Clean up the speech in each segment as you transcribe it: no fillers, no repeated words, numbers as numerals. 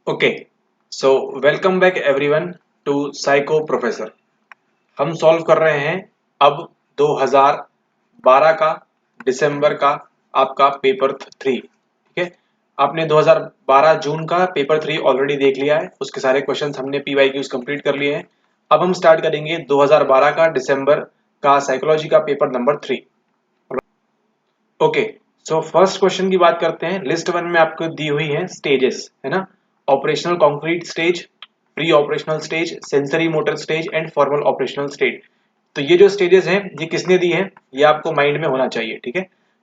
Okay, so welcome back everyone to psycho professor. हम solve कर रहे हैं अब 2012 का दिसंबर का आपका पेपर 3। ठीक है, आपने 2012 जून का पेपर 3 ऑलरेडी देख लिया है। उसके सारे क्वेश्चंस हमने PYQs कंप्लीट कर लिए हैं। अब हम स्टार्ट करेंगे 2012 का दिसंबर का साइकोलॉजी का paper number 3। Okay, so first question की बात करते हैं। लिस्ट वन में आपको दी हुई है स्टेजेस, है ना। Operational concrete stage, pre operational stage, sensory motor stage and formal operational stage. तो ये जो स्टेजेस हैं ये किसने दी है, ये आपको माइंड में होना चाहिए। ठीक है,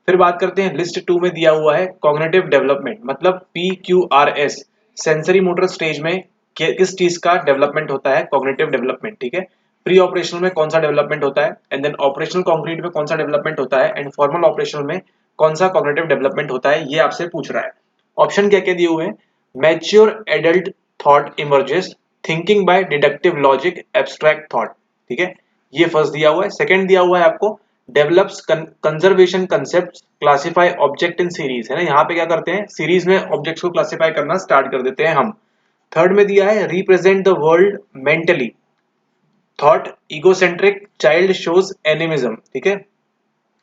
फिर बात करते हैं लिस्ट टू में दिया हुआ है कॉग्निटिव डेवलपमेंट, मतलब PQRS। सेंसरी मोटर स्टेज में किस चीज का डेवलपमेंट होता है, कॉग्निटिव डेवलपमेंट। ठीक है, प्री ऑपरेशनल में कौन सा डेवलपमेंट होता है, एंड देन ऑपरेशनल कॉन्क्रीट में कौन सा डेवलपमेंट होता है, एंड फॉर्मल ऑपरेशनल में कौन सा कॉग्निटिव डेवलपमेंट होता है, ये आपसे पूछ रहा है। ऑप्शन क्या क्या दिए हुए हैं। Mature adult thought emerges, thinking by deductive logic, abstract thought. ठीक है, ये फर्स्ट दिया हुआ है। सेकंड दिया हुआ है आपको develops conservation concept, classify object in series, है ना। यहाँ पे क्या करते हैं, सीरीज में ऑब्जेक्ट्स को क्लासिफाई करना स्टार्ट कर देते हैं हम। थर्ड में दिया है represent the world mentally, thought egocentric, child shows animism. ठीक है,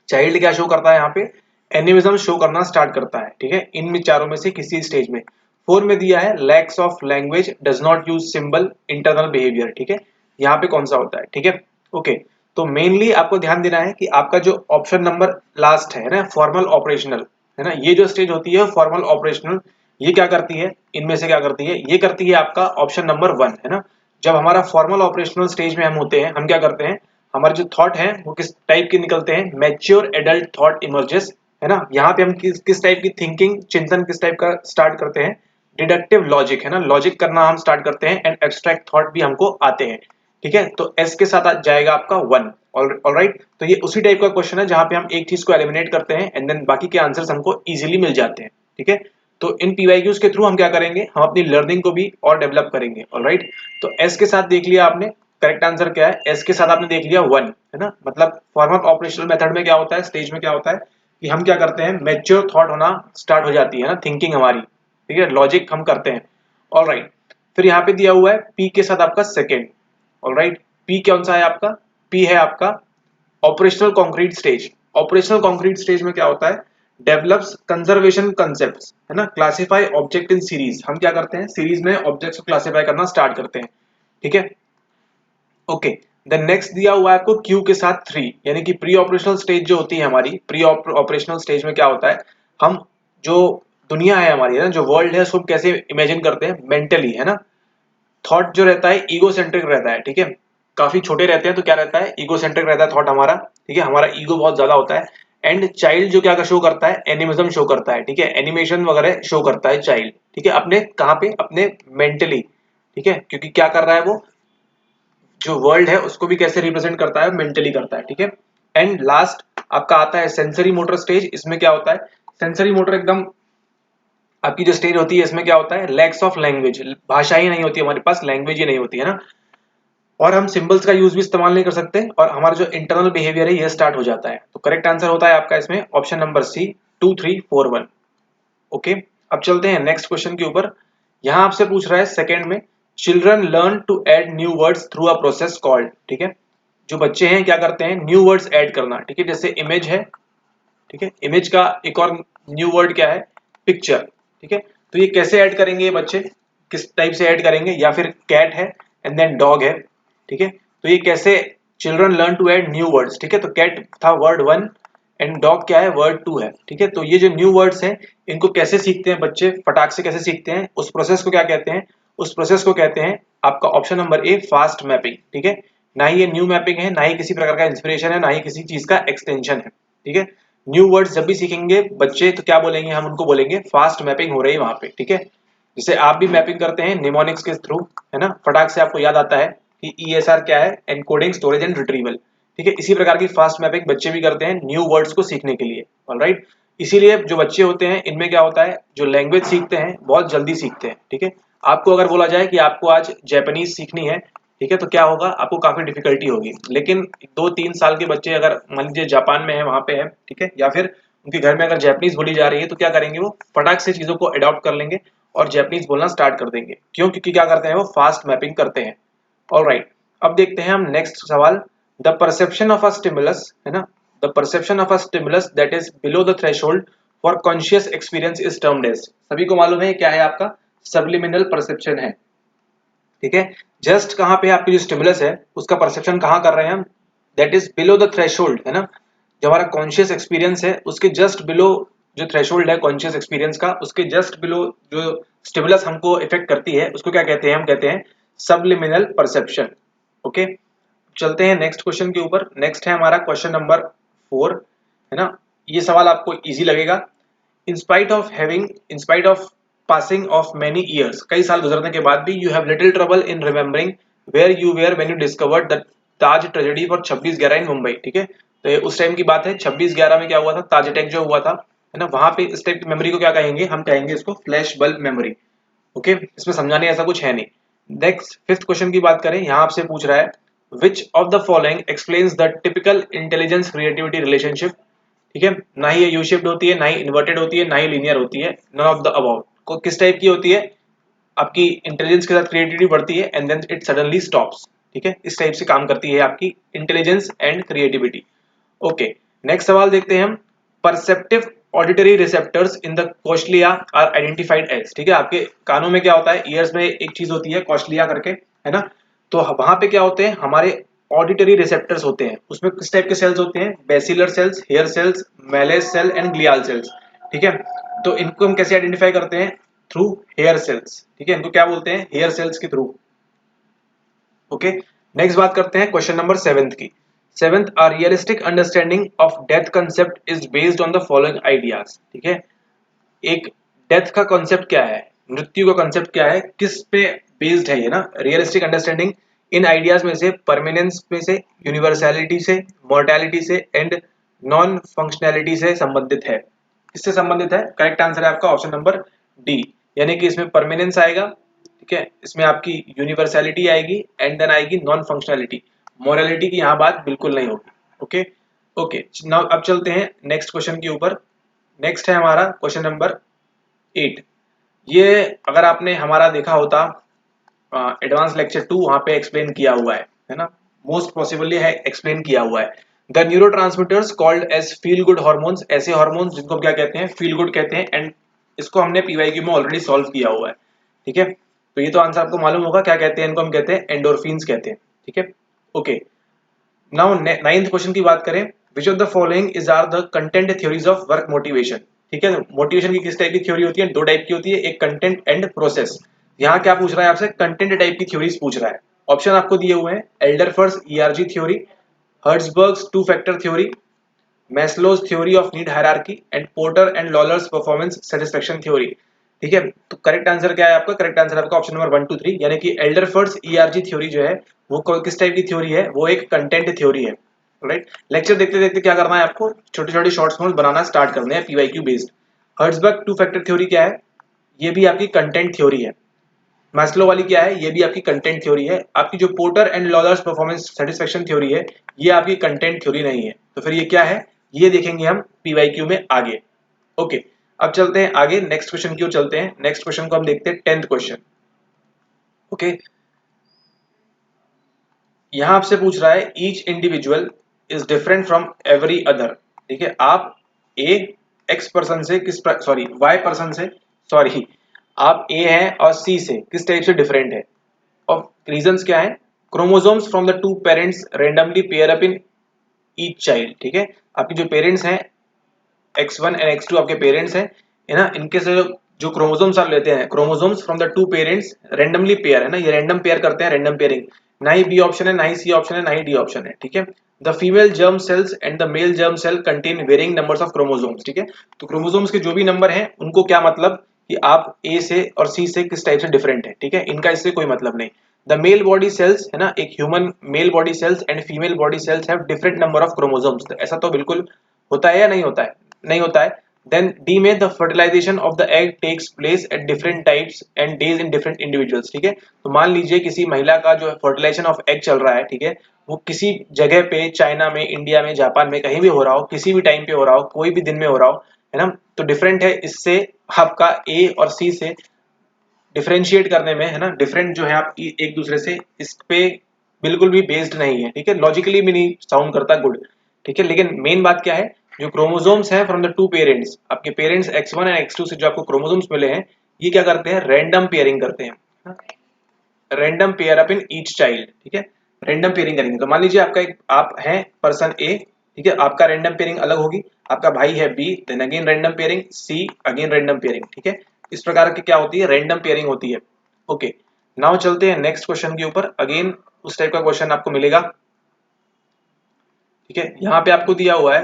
चाइल्ड क्या शो करता है यहाँ पे, एनिमिज्म शो करना स्टार्ट करता है। ठीक है, इन चारों में से किसी स्टेज में। फोर में दिया है lakhs of language, does not use symbol, internal behaviour. ठीक है, यहाँ पे कौन सा होता है। ठीक है, ओके, तो मेनली आपको ध्यान देना है कि आपका जो ऑप्शन नंबर लास्ट है ना, फॉर्मल ऑपरेशनल, है ना, ये जो स्टेज होती है फॉर्मल ऑपरेशनल, ये क्या करती है, इनमें से क्या करती है, ये करती है आपका ऑप्शन नंबर 1, है ना। जब हमारा फॉर्मल ऑपरेशनल स्टेज में हम होते हैं, हम क्या करते हैं, हमारे जो थॉट है वो किस टाइप के निकलते हैं, मैच्योर एडल्ट थॉट इमर्जेस, है ना। यहाँ पे हम किस टाइप की थिंकिंग, चिंतन किस टाइप का स्टार्ट करते हैं, डिडक्टिव लॉजिक, है ना, लॉजिक करना हम स्टार्ट करते हैं, एंड एब्स्ट्रैक्ट थॉट भी हमको आते हैं। ठीक है, तो एस के साथ आ जाएगा आपका 1। ऑलराइट, तो ये उसी टाइप का क्वेश्चन है जहां पे हम एक चीज को एलिमिनेट करते हैं एंड देन बाकी के आंसर्स हमको इजीली मिल जाते हैं। ठीक है, तो इन PYQs के थ्रू हम क्या करेंगे, हम अपनी लर्निंग को भी और डेवलप करेंगे। ऑलराइट, तो एस के साथ देख लिया आपने, करेक्ट आंसर क्या है, एस के साथ आपने देख लिया 1, है ना। मतलब फॉर्मल ऑपरेशनल मेथड में क्या होता है, स्टेज में क्या होता है कि हम क्या करते हैं, मैच्योर थॉट होना स्टार्ट हो जाती है ना, थिंकिंग हमारी। ठीक है, लॉजिक हम करते हैं। ऑलराइट, फिर यहाँ पे दिया हुआ है पी के साथ आपका सेकेंड। ऑलराइट, पी कौन सा है आपका, पी है आपका operational concrete stage. Operational concrete stage में क्या होता है, डेवलप्स कंजर्वेशन कंसेप्ट्स, है ना, क्लासिफाई ऑब्जेक्ट इन सीरीज। हम क्या करते हैं, सीरीज में ऑब्जेक्ट्स को क्लासिफाई करना स्टार्ट करते हैं। ठीक है, ओके, देन नेक्स्ट दिया हुआ है आपको क्यू के साथ 3, यानी कि प्री ऑपरेशनल स्टेज जो होती है हमारी, प्री ऑपरेशनल स्टेज में क्या होता है, हम जो दुनिया है हमारी, है ना, जो वर्ल्ड है उसको कैसे इमेजिन करते हैं मेंटली, है ना। थॉट जो रहता है ईगो सेंट्रिक रहता है। ठीक है, काफी छोटे रहते हैं तो क्या रहता है, ईगो सेंट्रिक रहता है थॉट हमारा। ठीक है, हमारा ईगो बहुत ज्यादा होता है। एंड चाइल्ड जो क्या शो करता है, एनिमिज्म शो करता है। ठीक है, एनिमेशन वगैरह शो करता है चाइल्ड। ठीक है, अपने कहाँ पे, अपने मेंटली। ठीक है, क्योंकि क्या कर रहा है वो, जो वर्ल्ड है उसको भी कैसे रिप्रेजेंट करता है, मेंटली करता है। ठीक है, एंड लास्ट आपका आता है सेंसरी मोटर स्टेज। इसमें क्या होता है, सेंसरी मोटर एकदम आपकी जो स्टेज होती है, इसमें क्या होता है, लैक्स ऑफ लैंग्वेज, भाषा ही नहीं होती हमारे पास, लैंग्वेज ही नहीं होती है ना, और हम सिंबल्स का यूज भी इस्तेमाल नहीं कर सकते, और हमारा जो इंटरनल बिहेवियर है ये स्टार्ट हो जाता है। तो करेक्ट आंसर होता है आपका इसमें ऑप्शन नंबर सी, 2 3 4 1। ओके, अब चलते हैं नेक्स्ट क्वेश्चन के ऊपर। यहां आपसे पूछ रहा है सेकंड में, children learn to add new words through a process called. ठीक है, जो बच्चे हैं क्या करते हैं, न्यू वर्ड्स ऐड करना। ठीक है, जैसे इमेज है, ठीक है, इमेज का एक और न्यू वर्ड क्या है, पिक्चर। ठीक है, तो ये कैसे ऐड करेंगे ये बच्चे, किस टाइप से ऐड करेंगे, या फिर कैट है एंड देन डॉग है। ठीक है, तो ये कैसे, children learn to add new words. ठीक है, तो कैट था वर्ड 1 एंड डॉग क्या है, वर्ड 2 है। ठीक है, तो ये जो न्यू वर्ड्स हैं इनको कैसे सीखते हैं बच्चे, फटाक से कैसे सीखते हैं, उस प्रोसेस को क्या कहते हैं, उस प्रोसेस को कहते हैं आपका option number A, fast mapping. ठीक है, ना ही ये न्यू मैपिंग है, ना ही किसी प्रकार का इंस्पिरेशन है, ना ही किसी चीज का एक्सटेंशन है। ठीक है, न्यू वर्ड्स जब भी सीखेंगे बच्चे तो क्या बोलेंगे, हम उनको बोलेंगे फास्ट मैपिंग हो रही है वहां पे। ठीक है, जैसे आप भी मैपिंग करते हैं निमोनिक्स के थ्रू, है ना, फटाक से आपको याद आता है कि ESR क्या है, एनकोडिंग स्टोरेज एंड रिट्रीवल। ठीक है, इसी प्रकार की फास्ट मैपिंग बच्चे भी करते हैं न्यू वर्ड्स को सीखने के लिए। ऑलराइट, इसीलिए जो बच्चे होते हैं इनमें क्या होता है, जो लैंग्वेज सीखते हैं बहुत जल्दी सीखते हैं। ठीक है, आपको अगर बोला जाए कि आपको आज जापानीज सीखनी है, ठीक है, तो क्या होगा, आपको काफी डिफिकल्टी होगी। लेकिन 2 3 साल के बच्चे अगर मान लीजिए जापान में है, वहां पे है, ठीक है, या फिर उनके घर में अगर जापानीज बोली जा रही है, तो क्या करेंगे, वो फटाक से चीजों को अडॉप्ट कर लेंगे और जैपनीज बोलना स्टार्ट कर देंगे। क्यों? क्योंकि क्या करते हैं वो फास्ट मैपिंग करते हैं। ऑलराइट, अब देखते हैं हम नेक्स्ट सवाल। The perception of a stimulus, है ना, the perception of a stimulus that is below the threshold for conscious experience is termed as. सभी को मालूम है क्या है आपका सबलिमिनल परसेप्शन है। ठीक है, जस्ट कहां पे आपकी जो स्टिमुलस है उसका परसेप्शन कहां कर रहे हैं हम, that is below the threshold, है ना, जो हमारा कॉन्शियस एक्सपीरियंस है उसके जस्ट बिलो, जो थ्रेशोल्ड है कॉन्शियस एक्सपीरियंस का उसके जस्ट बिलो जो स्टिमुलस हमको इफेक्ट करती है उसको क्या कहते हैं, हम कहते हैं सबलिमिनल परसेप्शन। ओके, चलते हैं नेक्स्ट क्वेश्चन के ऊपर। नेक्स्ट है हमारा क्वेश्चन नंबर 4, है ना। ये सवाल आपको इजी लगेगा। in spite of passing of many years, कई साल गुजरने के बाद भी, you have little trouble in remembering where you were when you discovered the Taj tragedy for 26/11 इन मुंबई। ठीक है, तो ये उस टाइम की बात है, 26/11 में क्या हुआ था, ताज अटैक जो हुआ था, है ना, वहां पे इस टाइप की मेमोरी को क्या कहेंगे, हम कहेंगे इसको फ्लैश बल्ब मेमोरी। ओके, इसमें समझाने ऐसा कुछ है नहीं। नेक्स्ट 5th क्वेश्चन की बात करें, यहाँ आपसे पूछ रहा है विच of the following explains the typical intelligence creativity relationship. ठीक है, ना ही ये यू शेप्ड होती है, ना ही इन्वर्टेड होती है, ना ही लीनियर होती है, नन ऑफ द अबव। को किस टाइप की होती है, आपकी इंटेलिजेंस के साथ क्रिएटिविटी बढ़ती है and then it suddenly stops. ठीक है, इस टाइप से काम करती है आपकी intelligence and creativity. Okay, next सवाल देखते हैं हम। Perceptive auditory receptors in the cochlea are identified as. ठीक है, आपके कानों में क्या होता है, ईयर्स में एक चीज होती है कोशलिया करके, है ना, तो वहां पे क्या होते हैं, हमारे ऑडिटरी रिसेप्टर्स होते हैं, उसमें किस टाइप के सेल्स होते हैं, basilar cells, hair cells, melas cell and glial cells. ठीक है, तो इनको हम कैसे आइडेंटिफाई करते हैं, थ्रू हेयर सेल्स। ठीक है, इनको क्या बोलते हैं, हेयर सेल्स के थ्रू। ओके, नेक्स्ट बात करते हैं क्वेश्चन नंबर 7 की। 7th, a realistic understanding of death concept is based on the following ideas। ठीक है, एक डेथ का कॉन्सेप्ट क्या है, मृत्यु का कॉन्सेप्ट क्या है, किस पे बेस्ड है ये ना, रियलिस्टिक अंडरस्टैंडिंग इन आइडियाज में से परमानेंस में से, यूनिवर्सैलिटी से, मॉर्टैलिटी से एंड नॉन फंक्शनैलिटी से संबंधित है। किससे संबंधित है, करेक्ट आंसर है आपका ऑप्शन नंबर डी, यानी कि इसमें परमानेंस आएगा, ठीक है, इसमें आपकी यूनिवर्सैलिटी आएगी एंड देन आएगी नॉन फंक्शनैलिटी। मोरालिटी की यहाँ बात बिल्कुल नहीं होगी। ओके ओके, नाउ अब चलते हैं नेक्स्ट क्वेश्चन के ऊपर। नेक्स्ट है हमारा क्वेश्चन नंबर 8। ये अगर आपने हमारा देखा होता एडवांस लेक्चर 2, वहां पे एक्सप्लेन किया हुआ है ना, मोस्ट पॉसिबली है एक्सप्लेन किया हुआ है। The neurotransmitters called as feel good hormones, ऐसे हार्मोन्स जिनको क्या कहते हैं, फील गुड कहते हैं, एंड इसको हमने पीवाईक्यू में ऑलरेडी सॉल्व किया हुआ है। ठीक है, तो ये तो आंसर आपको मालूम होगा, क्या कहते हैं इनको, हम कहते हैं एंडोर्फिन्स कहते हैं। ठीक है, ओके, नाउ 9th क्वेश्चन की बात करें, which of the following is are the content theories of work motivation. ठीक है, मोटिवेशन की किस टाइप की थ्योरी होती है, 2 टाइप की होती है, एक कंटेंट एंड प्रोसेस। यहाँ क्या पूछ रहा है आपसे, कंटेंट टाइप की थ्योरीज पूछ रहा है। ऑप्शन आपको दिए हुए हैं, Alderfer's ERG theory, Herzberg's 2 factor theory, Maslow's theory of need hierarchy and Porter and Lawler's performance satisfaction theory. ठीक है, तो करेक्ट आंसर क्या है आपका, करेक्ट आंसर आपका ऑप्शन नंबर 1 2 3, यानी कि एल्डरफर्स ईआरजी थ्योरी जो है वो किस टाइप की थ्योरी है, वो एक कंटेंट थ्योरी है। राइट, लेक्चर देखते देखते क्या करना है आपको, छोटे छोटे शॉर्ट्स नोट्स बनाना स्टार्ट करने हैं पीवाईक्यू बेस्ड। हर्ट्जबर्ग 2 फैक्टर थ्योरी क्या है, ये भी आपकी कंटेंट थ्योरी है। मैस्लो वाली क्या है, ये भी आपकी कंटेंट थ्योरी है। आपकी जो Porter and Lawler's performance satisfaction theory है, ये आपकी कंटेंट थ्योरी नहीं है। तो फिर ये क्या है, ये देखेंगे हम पीवाईक्यू में आगे। ओके, अब चलते हैं आगे, नेक्स्ट क्वेश्चन की ओर चलते हैं। नेक्स्ट क्वेश्चन को हम देखते हैं 10th क्वेश्चन। ओके, यहां आपसे पूछ रहा है each individual is different from every other. ठीक है, आप ए एक्स पर्सन से किस सॉरी वाई पर्सन से, सॉरी आप ए हैं और सी से किस टाइप से डिफरेंट है, और रीजंस क्या है, chromosomes from the 2 parents randomly pair up in each child. ठीक है, आपके जो पेरेंट्स हैं x1 एंड x2 आपके पेरेंट्स हैं, है ना, इनके से जो क्रोमोसोम्स आप लेते हैं, chromosomes from the 2 parents randomly pair, है ना, ये रैंडम पेयर करते हैं, रैंडम पेयरिंग। ना ही बी ऑप्शन है, ना ही सी ऑप्शन है, ना ही डी ऑप्शन है। ठीक है, the female germ cells and the male germ cell contain varying numbers of chromosomes. ठीक है, तो क्रोमोसोम्स के जो भी नंबर हैं उनको क्या मतलब कि आप ए से और सी से किस टाइप से डिफरेंट है। ठीक है, इनका इससे कोई मतलब नहीं। द मेल बॉडी सेल्स, है ना, एक human male body cells and female body cells have different number of chromosomes. तो ऐसा तो बिल्कुल होता है या नहीं होता है, नहीं होता है। Then D में the fertilization of the egg takes place at different types and days in different individuals। ठीक है, तो मान लीजिए किसी महिला का जो फर्टिलाइजेशन ऑफ एग चल रहा है, ठीक है, वो किसी जगह पे चाइना में, इंडिया में, जापान में, कहीं भी हो रहा हो, किसी भी टाइम पे हो रहा हो, कोई भी दिन में हो रहा हो, है ना, तो डिफरेंट है इससे आपका ए और सी से डिफरेंशिएट करने में, है ना, डिफरेंट जो है आप एक दूसरे से, इस पे बिल्कुल भी बेस्ड नहीं है, ठीक है, लॉजिकली भी नहीं साउंड करता गुड, ठीक है। लेकिन मेन बात क्या है, जो क्रोमोसोम्स हैं फ्रॉम द टू पेरेंट्स, आपके पेरेंट्स X1 एंड X2 से जो आपको क्रोमोसोम्स मिले हैं, ये क्या करते हैं, रैंडम पेयरिंग करते हैं, random pair up in each child, ठीक है, रैंडम पेयरिंग करेंगे। तो मान लीजिए आपका एक आप है पर्सन ए, ठीक है, आपका रैंडम पेयरिंग अलग होगी, आपका भाई है B, then again random pairing C, again random pairing, ठीक है। इस प्रकार की क्या होती है, रैंडम पेयरिंग होती है। ओके, नाउ चलते हैं नेक्स्ट क्वेश्चन के ऊपर। अगेन उस टाइप का क्वेश्चन आपको मिलेगा, ठीक है। यहाँ पे आपको दिया हुआ है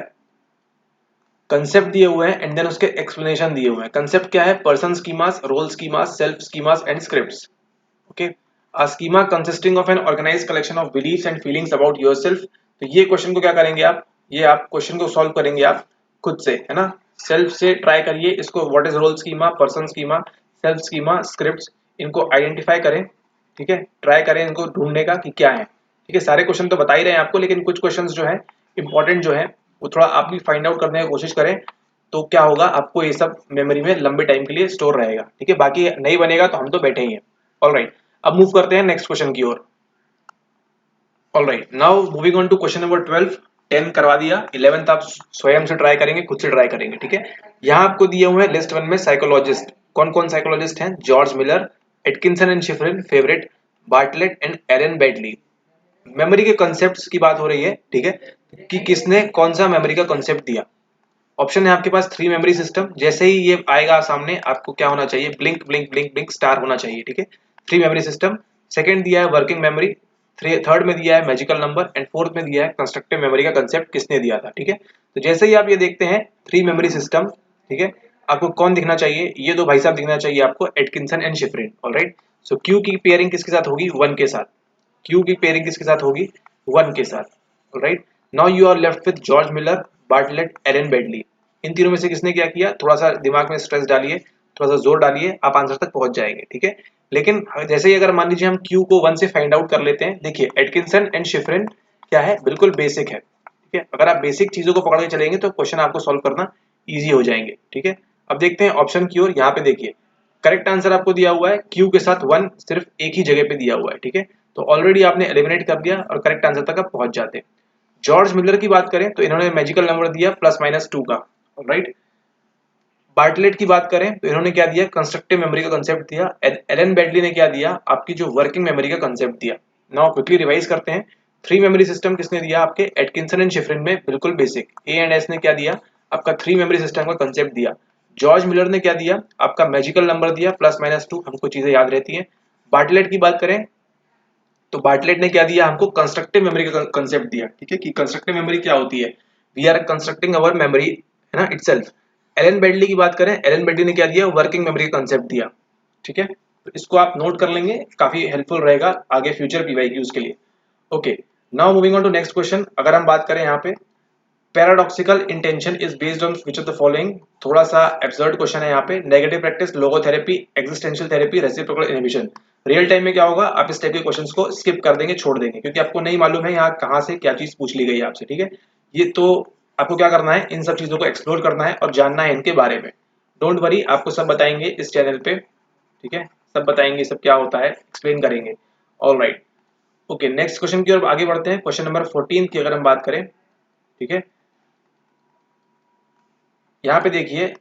कंसेप्ट दिए हुए हैं एंड देन उसके एक्सप्लेनेशन दिए हुए हैं। कंसेप्ट क्या है, person schemas, role schemas, self schemas and scripts. Okay, a schema consisting of an organized collection of beliefs and feelings about yourself. तो ये क्वेश्चन को क्या करेंगे आप, ये आप क्वेश्चन को सॉल्व करेंगे आप खुद से, है ना, सेल्फ से ट्राई करिए इसको। What is role schema, person schema, self schema, scripts, इनको आइडेंटिफाई करें, ठीक है, ट्राई करें इनको ढूंढने का कि क्या है, ठीक है। सारे क्वेश्चन तो बता ही रहे हैं आपको, लेकिन कुछ क्वेश्चंस जो है इंपॉर्टेंट जो है वो थोड़ा आप भी फाइंड आउट करने की कोशिश करें, तो क्या होगा, आपको ये सब मेमोरी में लंबे टाइम के लिए स्टोर रहेगा, ठीक है। बाकी नहीं बनेगा तो हम तो बैठे ही हैं। ऑलराइट, अब मूव करते हैं नेक्स्ट क्वेश्चन की ओर। Alright, now moving on to question number 12। 10 करवा दिया, 11th आप स्वयं से ट्राई करेंगे, खुद से ट्राई करेंगे, ठीक है। यहाँ आपको दिए हुए हैं लिस्ट 1 में साइकोलॉजिस्ट, कौन कौन साइकोलॉजिस्ट हैं, George Miller, Atkinson and Shiffrin, favourite, Bartlett and Alan Baddeley. Memory के कॉन्सेप्ट्स की बात हो रही है, ठीक है, कि किसने कौन सा मेमोरी का कॉन्सेप्ट दिया। ऑप्शन है आपके पास 3 मेमोरी सिस्टम, जैसे ही ये आएगा सामने आपको क्या होना चाहिए, blink blink blink blink star होना चाहिए, ठीक है। 3 मेमोरी सिस्टम। सेकंड दिया है वर्किंग मेमोरी, थर्ड में दिया है मैजिकल नंबर एंड फोर्थ में दिया है कंस्ट्रक्टिव मेमोरी का कंसेप्ट किसने दिया था, ठीक है। तो जैसे ही आप ये देखते हैं 3 मेमोरी सिस्टम, ठीक है, आपको कौन दिखना चाहिए, ये दो भाई साहब दिखना चाहिए आपको, Atkinson and Shiffrin. Alright, so Q की पेयरिंग किसके साथ होगी, 1 के साथ। क्यू की पेयरिंग किसके साथ होगी, 1 के साथ। Alright, now you are left with George Miller, Bartlett, Alan Baddeley. इन तीनों में से किसने क्या किया, थोड़ा सा दिमाग में स्ट्रेस डालिए, थोड़ा सा जोर डालिए, आप आंसर तक पहुंच जाएंगे, ठीक है। लेकिन जैसे ही अगर मान लीजिए हम क्यू को 1 से फाइंड आउट कर लेते हैं, देखिए एटकिंसन एंड शिफरिन क्या है, बिल्कुल बेसिक है, ठीक है। अगर आप बेसिक चीजों को पकड़ के चलेंगे तो क्वेश्चन आपको सॉल्व करना ईजी हो जाएंगे, ठीक है। अब देखते हैं ऑप्शन की ओर। यहाँ पे देखिए करेक्ट आंसर आपको दिया हुआ है क्यू के साथ 1 सिर्फ एक ही जगह पे दिया हुआ है, ठीक है। तो ऑलरेडी आपने एलिमिनेट कर दिया और करेक्ट आंसर तक आप पहुंच जाते हैं। जॉर्ज मिलर की बात करें तो इन्होंने मैजिकल नंबर दिया +-2 का। राइट, बार्टलेट की बात करें तो इन्होंने क्या दिया, कंस्ट्रक्टिव मेमोरी का कंसेप्ट दिया। एलन बेडली ने क्या दिया, आपकी जो वर्किंग मेमोरी का कंसेप्ट दिया। नाउ क्विकली रिवाइज करते हैं। 3 मेमोरी सिस्टम किसने दिया, आपके एटकिंसन एंड शिफरिन में, बिल्कुल बेसिक। ए एंड एस ने क्या दिया, आपका 3 मेमोरी सिस्टम का कंसेप्ट दिया। जॉर्ज मिलर ने क्या दिया, आपका मैजिकल नंबर दिया +-2, हमको चीजें याद रहती हैं। बार्टलेट की बात करें तो बार्टलेट ने क्या दिया, हमको कंस्ट्रक्टिव मेमोरी का कंसेप्ट दिया, ठीक है, कि कंस्ट्रक्टिव मेमोरी क्या होती है, we are constructing our memory, है ना, इटसेल्फ। एलन बेडली की बात करें, एलन बेडली ने क्या दिया, वर्किंग मेमोरी का कंसेप्ट दिया, ठीक है। तो इसको आप नोट कर लेंगे, काफी हेल्पफुल रहेगा आगे फ्यूचर पीवाईक्यूज के लिए। Okay, now moving on to next question. अगर हम बात करें यहाँ पे, paradoxical intention is based on which of the following. थोड़ा सा एब्सर्ड क्वेश्चन है यहाँ पे। Negative practice, logotherapy, existential therapy, reciprocal inhibition. Real time में क्या होगा, आप इस टाइप के क्वेश्चंस को स्किप कर देंगे, छोड़ देंगे, क्योंकि आपको नहीं मालूम है यहाँ कहाँ से क्या चीज पूछ ली गई है आपसे, ठीक है। ये तो आपको क्या करना है, इन सब चीजों को एक्सप्लोर करना है और जानना है इनके बारे में। डोंट वरी, आपको सब बताएंगे इस चैनल पे, ठीक है, सब बताएंगे, सब क्या होता है एक्सप्लेन करेंगे। ऑलराइट, ओके, नेक्स्ट क्वेश्चन की ओर आगे बढ़ते हैं। क्वेश्चन नंबर 14 की अगर हम बात करें, ठीक है, यहाँ पे देखिए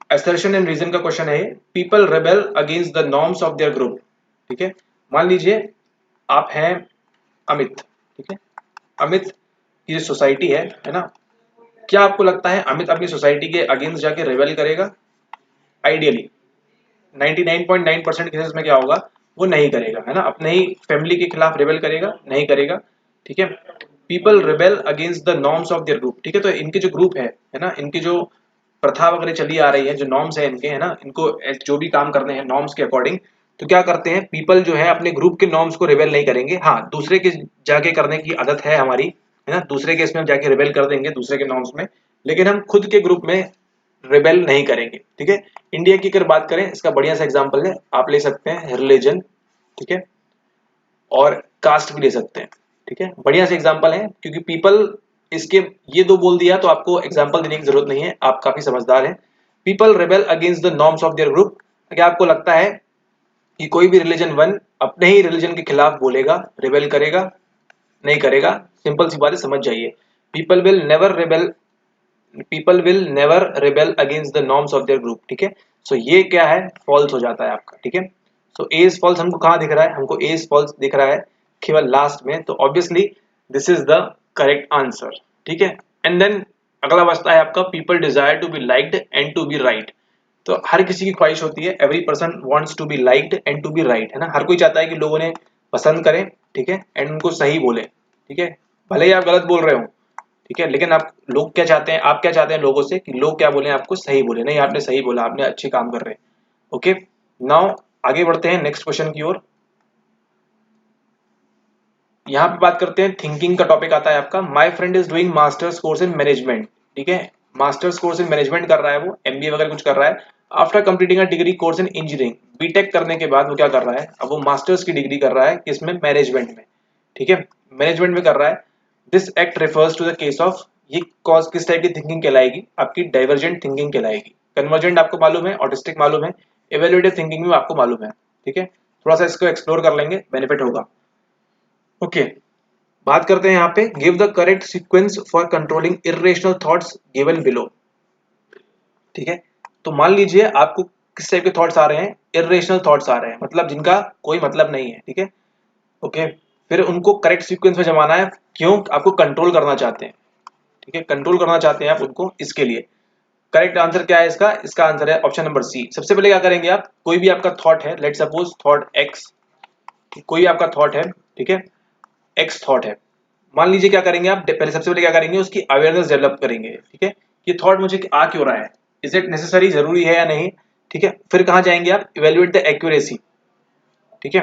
assertion एंड रीजन का क्वेश्चन है। People rebel against the norms of their group, ठीक है। मान लीजिए आप हैं अमित, ठीक है, अमित की जो सोसाइटी है ना, क्या आपको लगता है अमित अपनी सोसाइटी के अगेंस्ट जाके रेबेल करेगा? आइडियली 99.9% केसेस में क्या होगा, वो नहीं करेगा, है ना। अपने ही फैमिली के खिलाफ रेबेल करेगा, नहीं करेगा, ठीक है। People rebel against the norms of their group, ठीक है। तो इनके जो ग्रुप है ना, इनकी जो प्रथा वगैरह चली आ रही है, जो नॉर्म्स है इनके, है ना, इनको जो भी काम करने हैं नॉर्म्स के अकॉर्डिंग, तो क्या करते हैं, पीपल जो है अपने ग्रुप के नॉर्म्स को रिवेल नहीं करेंगे। हाँ, दूसरे के जाके करने की आदत है हमारी, है ना, दूसरे के इसमें जाके रिवेल कर देंगे दूसरे के नॉर्म्स में, लेकिन हम खुद के ग्रुप में रिबेल नहीं करेंगे, ठीक है। इंडिया की अगर बात करें, इसका बढ़िया सा एग्जांपल है, आप ले सकते हैं रिलीजन, ठीक है, और कास्ट भी ले सकते हैं, ठीक है, बढ़िया से एग्जांपल है, क्योंकि पीपल, इसके ये दो बोल दिया तो आपको एग्जांपल देने की जरूरत नहीं है, आप काफी समझदार हैं। People rebel against the norms of their group, क्या आपको लगता है कि कोई भी रिलीजन वन अपने ही रिलीजन के खिलाफ बोलेगा, रिबेल करेगा, नहीं करेगा। सिंपल सी बात है, समझ जाइए। People will never rebel, people will never rebel against the norms of their group. ठीक है, सो ये क्या है, फॉल्स हो जाता है आपका। ठीक है, सो ए इज फॉल्स हमको कहाँ दिख रहा है, हमको ए इज फॉल्स दिख रहा है केवल लास्ट में, तो obviously this is the correct answer. ठीक है, एंड देन अगला बचता है आपका people desire to be liked and to be right. तो हर किसी की ख्वाहिश होती है, every person wants to be liked and to be right, है ना। हर कोई चाहता है कि लोगों ने पसंद करें, ठीक है, एंड उनको सही बोले। ठीक है, भले ही आप गलत बोल रहे हो, ठीक है, लेकिन आप लोग क्या चाहते हैं, आप क्या चाहते हैं लोगों से कि लोग क्या बोले, आपको सही बोले। नहीं, आपने सही बोला, आपने अच्छे काम कर रहे हैं। ओके, नाउ आगे बढ़ते हैं नेक्स्ट क्वेश्चन की ओर। यहाँ पे बात करते हैं, थिंकिंग का टॉपिक आता है आपका। My friend is doing masters course in management. ठीक है, मास्टर्स कोर्स इन मैनेजमेंट कर रहा है, वो एमबीए वगैरह कुछ कर रहा है। After completing a degree course in engineering, BTech करने के बाद वो क्या कर रहा है, अब वो मास्टर्स की डिग्री कर रहा है किसमें, मैनेजमेंट में। ठीक है, मैनेजमेंट में कर रहा है। This act refers to the case of, ये कॉज किस टाइप की थिंकिंग कहलाएगी, आपकी डाइवर्जेंट थिंकिंग कहलाएगी। कन्वर्जेंट आपको मालूम है, ऑटिस्टिक मालूम है, इवेल्युएटिव थिंकिंग में आपको मालूम है। ठीक है, थोड़ा सा इसको एक्सप्लोर कर लेंगे, बेनिफिट होगा। ओके, बात करते हैं यहाँ पे, give the correct sequence for controlling irrational thoughts given below. ठीक है, तो मान लीजिए आपको किस टाइप के थॉट्स आ रहे हैं, इर्रेशनल थॉट्स आ रहे हैं, मतलब जिनका कोई मतलब नहीं है। ठीक है, ओके, फिर उनको करेक्ट सीक्वेंस में जमाना है, क्यों, आपको कंट्रोल करना चाहते हैं। ठीक है, कंट्रोल करना चाहते हैं आप उनको, इसके लिए करेक्ट आंसर क्या है इसका, इसका आंसर है ऑप्शन नंबर सी। सबसे पहले क्या करेंगे आप, कोई भी आपका थॉट है, लेट सपोज थॉट एक्स, कोई आपका थॉट है, ठीक है, एक्स थॉट है, मान लीजिए क्या करेंगे आप, पहले सबसे पहले क्या करेंगे, उसकी अवेयरनेस डेवलप करेंगे। ठीक है, ये थॉट मुझे आ क्यों रहा है, इज इट नेसेसरी, जरूरी है या नहीं। ठीक है, फिर कहाँ जाएंगे आप, इवेल्युएट द एक्यूरेसी। ठीक है,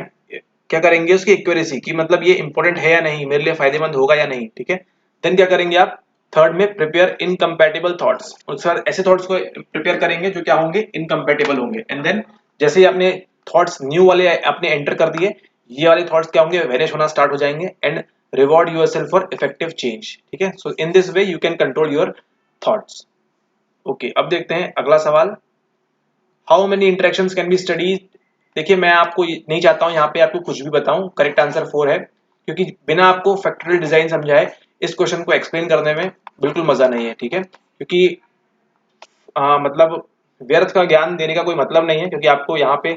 क्या करेंगे, उसकी एक्यूरेसी की, मतलब ये इंपॉर्टेंट है या नहीं, मेरे लिए फायदेमंद होगा या नहीं। ठीक है, देन क्या करेंगे आप, थर्ड में प्रिपेयर इनकम्पैटिबल थॉट्स, उसके बाद ऐसे थॉट्स को प्रिपेयर करेंगे जो क्या होंगे, इनकम्पैटिबल होंगे। एंड देन जैसे ही आपने थॉट्स न्यू वाले आपने एंटर कर दिए, ये वाले थॉट्स क्या होंगे, वेनिश होना स्टार्ट हो जाएंगे। And reward yourself for effective change. ठीक है, so in this way you can control your thoughts. Okay, अब देखते हैं अगला सवाल, how many interactions can be studies. देखिए, मैं आपको नहीं चाहता हूं यहाँ पे आपको कुछ भी बताऊं, करेक्ट आंसर 4 है, क्योंकि बिना आपको फैक्टोरियल डिजाइन समझाए इस क्वेश्चन को एक्सप्लेन करने में बिल्कुल मजा नहीं है। ठीक है, क्योंकि मतलब व्यर्थ का ज्ञान देने का कोई मतलब नहीं है, क्योंकि आपको यहाँ पे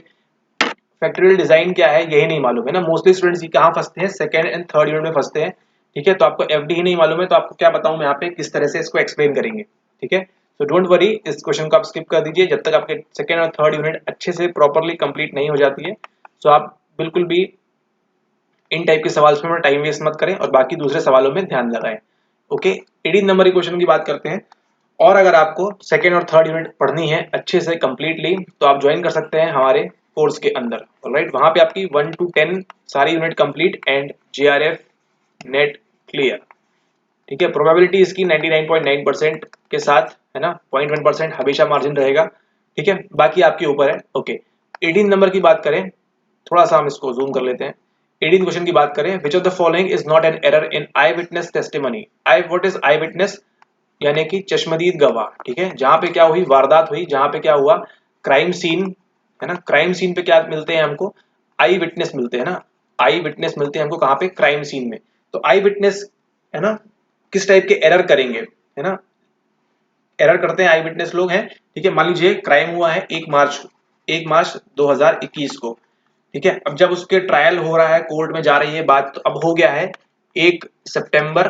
फैक्टोरियल डिजाइन क्या है यही नहीं मालूम है ना। मोस्टली स्टूडेंट्स कहाँ फंसते हैं, सेकंड एंड थर्ड यूनिट में फंसते हैं। ठीक है, तो आपको एफडी ही नहीं मालूम है, तो आपको क्या बताऊं मैं यहाँ पे किस तरह से इसको एक्सप्लेन करेंगे। ठीक है, तो डोंट वरी, इस क्वेश्चन को आप स्किप कर दीजिए जब तक आपके सेकंड और थर्ड यूनिट अच्छे से प्रॉपरली कंप्लीट नहीं हो जाती है। सो आप बिल्कुल भी इन टाइप के सवाल में टाइम वेस्ट मत करें और बाकी दूसरे सवालों में ध्यान लगाएं। ओके, 18 नंबर के क्वेश्चन की बात करते हैं। और अगर आपको सेकेंड और थर्ड यूनिट पढ़नी है अच्छे से कंप्लीटली, तो आप ज्वाइन कर सकते हैं हमारे कोर्स के अंदर। ऑलराइट, वहां पे आपकी 1 to 10 सारी unit complete and JRF net clear. ठीक है, प्रोबेबिलिटी इसकी 99.9% के साथ है ना, 0.1% हमेशा मार्जिन रहेगा। ठीक है, बाकी आपके ऊपर है। ओके, 18 नंबर की बात करें, थोड़ा सा हम इसको जूम कर लेते हैं। 18 क्वेश्चन की बात करें, which of the following is not an error in I witness testimony. I, what is I witness, यानी कि चश्मदीद गवाह। ठीक है, जहां पे क्या हुई, वारदात हुई, जहां पे क्या हुआ, क्राइम सीन, है ना, क्राइम सीन पे क्या मिलते हैं हमको, आई विटनेस मिलते हैं ना, आई विटनेस मिलते हैं हमको कहाँ पे, क्राइम सीन में। तो आई विटनेस है ना, किस टाइप के एरर करेंगे, है ना, एरर करते हैं आई विटनेस लोग हैं। ठीक है, मान लीजिए क्राइम हुआ है 1 मार्च 2021 को। ठीक है, अब जब उसके ट्रायल हो रहा है, कोर्ट में जा रही है बात, तो अब हो गया है 1 सितंबर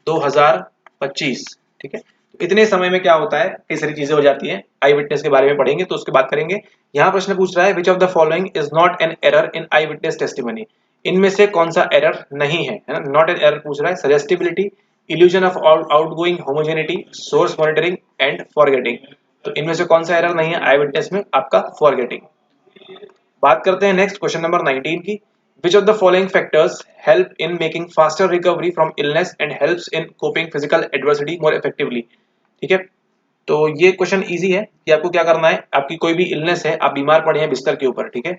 2025। ठीक है, तो इतने समय में क्या होता है, कई सारी चीजें हो जाती हैं। आई विटनेस के बारे में पढ़ेंगे तो उसके बात करेंगे। यहाँ प्रश्न पूछ रहा है, विच of the following is not an error in I witness testimony. इनमें से कौन सा एरर नहीं है, है ना, नॉट एन एरर पूछ रहा है। Suggestibility, illusion of outgoing homogeneity, source monitoring and forgetting. तो इनमें से कौन सा एरर नहीं है आई विटनेस में, आपका फॉरगेटिंग। बात करते हैं नेक्स्ट क्वेश्चन नंबर 19 की, which of the following factors help in making faster recovery from illness and helps in coping physical adversity more effectively। ठीक है, तो ये क्वेश्चन इजी है कि आपको क्या करना है, आपकी कोई भी इलनेस है, आप बीमार पड़े हैं बिस्तर के ऊपर, ठीक है,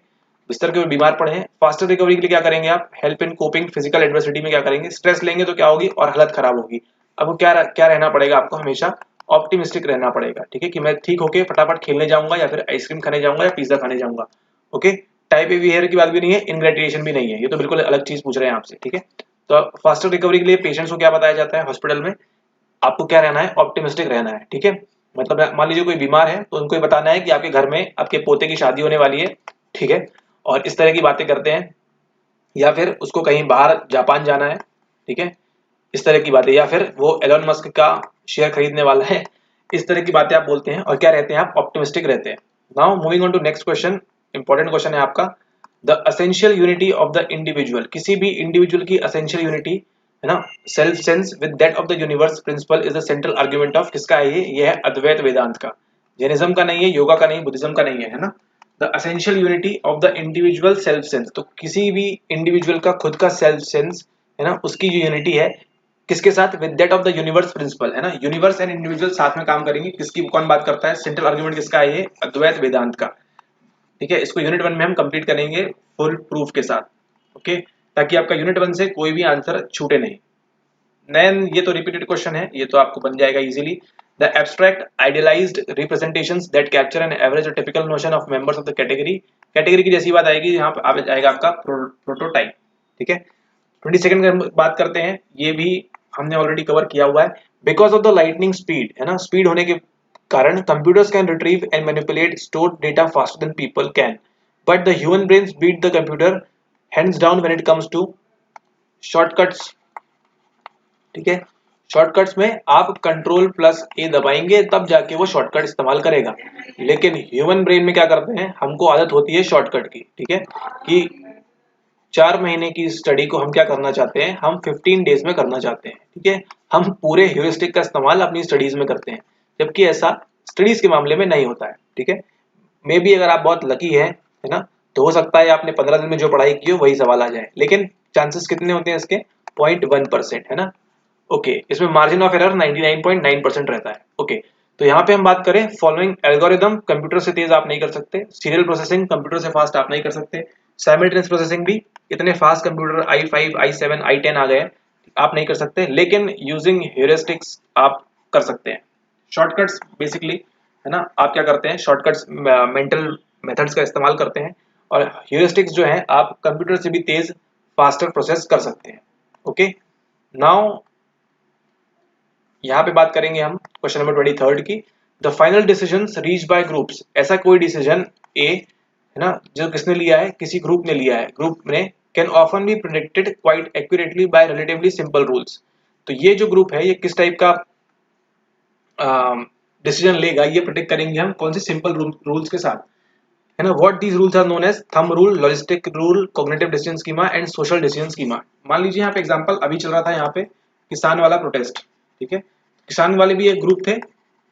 बिस्तर के ऊपर बीमार पड़े हैं, फास्टर रिकवरी के लिए क्या करेंगे आप, help in coping physical adversity में क्या करेंगे, स्ट्रेस लेंगे तो क्या होगी और हालत खराब होगी। आपको क्या रहना पड़ेगा, आपको हमेशा ऑप्टिमिस्टिक रहना पड़ेगा। ठीक है, कि मैं ठीक होके फटाफट खेलने जाऊंगा या फिर आइसक्रीम खाने जाऊंगा या पिज्जा खाने जाऊंगा। ओके, टाइप ए बिहेवियर की बात भी नहीं है, इनग्रेटिएशन भी नहीं है, ये तो बिल्कुल अलग चीज पूछ रहे हैं आपसे, ठीक है। तो फास्टर रिकवरी के लिए पेशेंट्स को क्या बताया जाता है हॉस्पिटल में, आपको क्या रहना है, ऑप्टिमिस्टिक रहना है, ठीक है। मतलब मान लीजिए कोई बीमार है तो उनको ये बताना है कि आपके घर में आपके पोते की शादी होने वाली है, ठीक है, और इस तरह की बातें करते हैं, या फिर उसको कहीं बाहर जापान जाना है, ठीक है, इस तरह की बातें, या फिर वो एलोन मस्क का शेयर खरीदने वाला है, इस तरह की बातें आप बोलते हैं और क्या रहते हैं आप, ऑप्टिमिस्टिक रहते हैं। Now moving on to next question, important question है आपका, the essential unity of the individual, किसी भी इंडिविजुअल की असेंशियल यूनिटी है ना, self sense with that of the universe principle is the central argument of, किसका है ये है अद्वैत वेदांत का, जैनिज्म का नहीं है, योगा का नहीं, बुद्धिज्म का नहीं है ना। The essential unity of the individual self sense, तो किसी भी इंडिविजुअल का खुद का सेल्फ सेंस है ना, उसकी जो यूनिटी है किसके साथ, with that of the universe principle, है ना, यूनिवर्स एंड इंडिविजुअल साथ में काम करेंगे, किसकी कौन बात करता है, सेंट्रल आर्गुमेंट किसका है ये, अद्वैत वेदांत का, ठीक है। इसको यूनिट 1 में हम कंप्लीट करेंगे फुल प्रूफ के साथ, ओके, ताकि आपका यूनिट 1 से कोई भी आंसर छूटे नहीं। देन ये तो रिपीटेड क्वेश्चन है, ये तो आपको बन जाएगा easily. The abstract idealised representations that capture an average और typical notion of members of the category, category की जैसी बात आएगी यहाँ पे आ जाएगा आपका प्रोटोटाइप, ठीक है। 22nd की बात करते हैं, ये भी हमने ऑलरेडी कवर किया हुआ है। Because of the lightning speed, है ना, स्पीड होने के कारण computers can retrieve and manipulate stored data faster than people can, but the human brains beat the computer hands down when it comes to shortcuts, ठीक है। Shortcuts में आप control plus ए दबाएंगे तब जाके वो शॉर्टकट इस्तेमाल करेगा, लेकिन ह्यूमन ब्रेन में क्या करते हैं, हमको आदत होती है शॉर्टकट की, ठीक है, कि 4 महीने की स्टडी को हम क्या करना चाहते हैं, हम 15 डेज में करना चाहते हैं, ठीक है। हम पूरे ह्यूरिस्टिक का इस्तेमाल अपनी स्टडीज में करते हैं, जबकि ऐसा स्टडीज के मामले में नहीं होता है, ठीक है। मे बी अगर आप बहुत लकी है ना, तो हो सकता है आपने 15 दिन में जो पढ़ाई की हो वही सवाल आ जाए, लेकिन चांसेस कितने होते हैं इसके, 0.1%, है ना। ओके, इसमें मार्जिन ऑफ एरर 99.9% रहता है, ओके। तो यहाँ पे हम बात करें फॉलोइंग एल्गोरिदम, कंप्यूटर से तेज आप नहीं कर सकते, सीरियल प्रोसेसिंग कंप्यूटर से फास्ट आप नहीं कर सकते, साइमल्टेनियस प्रोसेसिंग भी इतने fast computer i5 i7 i10 आ गए आप नहीं कर सकते, लेकिन यूजिंग ह्यूरिस्टिक्स आप कर सकते हैं। शॉर्टकट्स बेसिकली, है ना, आप क्या करते हैं, शॉर्टकट्स मेंटल मेथड्स का इस्तेमाल करते हैं, और ह्यूरिस्टिक्स जो है आप कंप्यूटर से भी तेज फास्टर प्रोसेस कर सकते हैं, ओके। नाउ यहाँ पे बात करेंगे हम क्वेश्चन नंबर 23 की, the final decisions reach by groups, ऐसा कोई डिसीजन ए, है ना, जो किसने लिया है, किसी ग्रुप ने लिया है, ग्रुप में can often be predicted quite accurately by relatively simple rules. तो ये जो ग्रुप है ये किस टाइप का डिसीजन लेगा, ये प्रेडिक्ट करेंगे हम कौन से सिंपल रूल्स के साथ, है ना। What these rules are known as thumb rule, logistic rule, cognitive decision schema and social decision schema. मान लीजिए यहाँ पे एग्जांपल अभी चल रहा था, यहाँ पे किसान वाला प्रोटेस्ट, ठीक है, किसान वाले भी एक ग्रुप थे,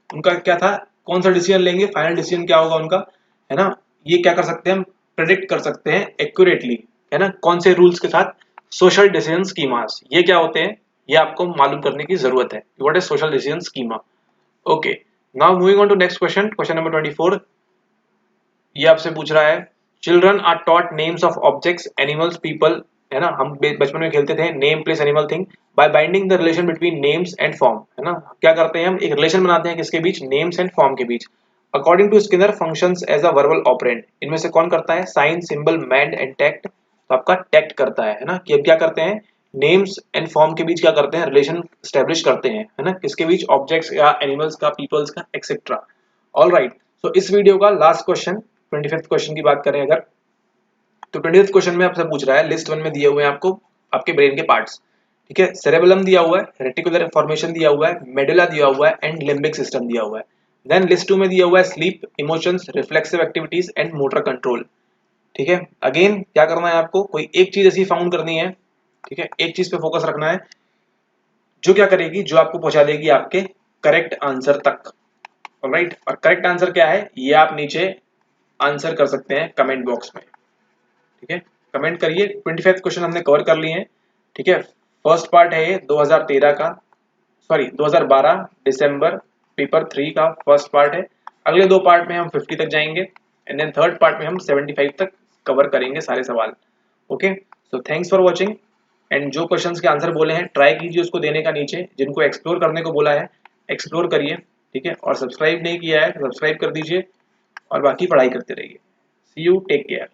उनका क्या था, कौन सा डिसीजन लेंगे, फाइनल डिसीजन क्या होगा उनका, है ना, ये क्या कर सकते हैं हम, प्रेडिक्ट कर सकते हैं एक्यूरेटली, है ना, कौन से रूल्स के साथ, सोशल डिसीजन स्कीमास, ये क्या होते हैं, ये आपको मालूम करने की जरूरत है, what is social decision schema, okay. Now moving on to next question, question number 24, ये आपसे पूछ रहा है, children are taught names of objects, animals, people, है ना, हम बचपन में खेलते थे name place animal thing, by binding the relation between names and form, है ना, क्या करते हैं हम, एक रिलेशन बनाते हैं किसके बीच, नेम्स एंड फॉर्म के बीच। According to Skinner functions as a verbal operand, इनमें से कौन करता है, sign, symbol, mand and tact, तो आपका टैक्ट करता है ना, कि अब क्या करते हैं, नेम्स एंड फॉर्म के बीच क्या करते हैं, रिलेशन स्टैब्लिश करते हैं, है ना, किसके बीच, ऑब्जेक्ट्स या एनिमल्स का, पीपल्स का, एक्सेट्रा। ऑल राइट, तो इस वीडियो का लास्ट क्वेश्चन 25th क्वेश्चन की बात करें अगर, तो 20th क्वेश्चन में आपसे पूछ रहा है, लिस्ट 1 में दिए हुए हैं आपको आपके ब्रेन के पार्ट्स, ठीक है, सेरेबेलम दिया हुआ है, रेटिकुलर फॉर्मेशन दिया हुआ है, मेडुला दिया हुआ है एंड लिम्बिक सिस्टम दिया हुआ है। देन लिस्ट 2 में दिया हुआ है sleep, emotions, reflexive activities and motor control, ठीक है। अगेन क्या करना है आपको, कोई एक चीज ऐसी फाउंड करनी है, ठीक है, एक चीज पे फोकस रखना है, जो क्या करेगी, जो आपको पहुंचा देगी आपके करेक्ट आंसर तक, ऑलराइट। और करेक्ट आंसर क्या है ये आप नीचे आंसर कर सकते हैं कमेंट बॉक्स में, ठीक है, कमेंट करिए। 25th क्वेश्चन हमने कवर कर लिए हैं, ठीक है। फर्स्ट पार्ट है ये 2013 का, सॉरी 2012 दिसंबर पेपर 3 का फर्स्ट पार्ट है। अगले 2 पार्ट में हम 50 तक जाएंगे एंड देन थर्ड पार्ट में हम 75 तक कवर करेंगे सारे सवाल, okay. So thanks for watching, and जो क्वेश्चंस के आंसर बोले हैं ट्राई कीजिए उसको देने का नीचे, जिनको एक्सप्लोर करने को बोला है एक्सप्लोर करिए, ठीक है, और सब्सक्राइब नहीं किया है सब्सक्राइब कर दीजिए और बाकी पढ़ाई करते रहिए। सी यू, टेक केयर।